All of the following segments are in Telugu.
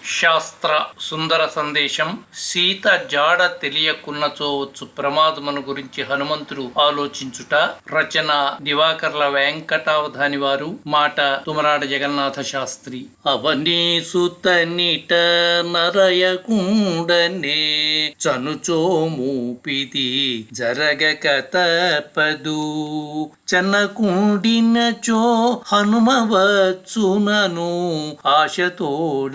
శాస్త్ర సుందర సందేశం. సీత జాడ తెలియకున్నచో వచ్చు ప్రమాదమును గురించి హనుమంతుడు ఆలోచించుట. రచన దివాకర్ల వెంకటావధాని వారు. మాట తుమరాడ జగన్నాథ శాస్త్రి. అవనీ సుతనిట నరయకుండనే చనుచో మూపిది జరగక తప్పదు. చనకుండినచో హనుమవచ్చునను ఆశతోడ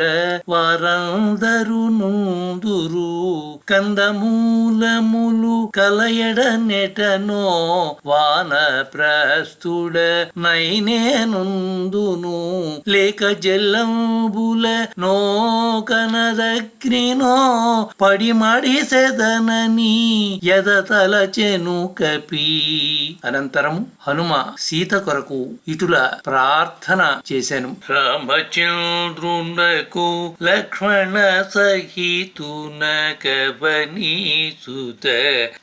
వారందరు నుందురు. కందమూలములు కలయడ నెటనో వానప్రస్థుడ నైనేనుందును. లేక జల్లంబుల నో కనదగ్నినో పడిమడి సెదనని ఎదతలచెను కపి. అనంతరము హనుమ సీత కొరకు ఇటుల ప్రార్థన చేశాను. రామచంద్రునకు లక్ష్మణ సహితున కవనీసుత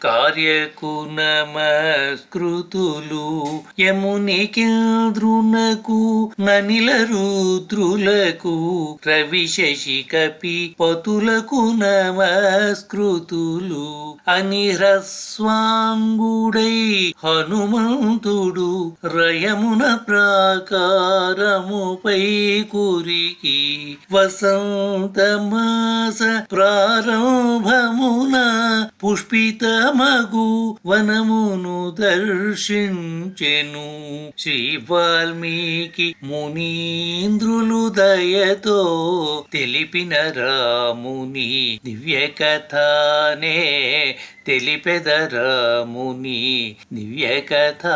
కార్యకు నమస్కృతులు. యమునికేంద్రునకు ననిల రుద్రులకు రవి శశి కపి పతులకు నమస్కృతులు. అని హ్రస్వాంగుడై హనుమంతుడు రయమున ప్రాకారముపై కురికి వసంతమాస ప్రారంభమున పుష్పితమగు వనమును దర్శించెను. శ్రీ వాల్మీకి మునీంద్రులు దయతో తెలిపిన రాముని దివ్య కథానే తెలిపెద రాముని దివ్య కథ.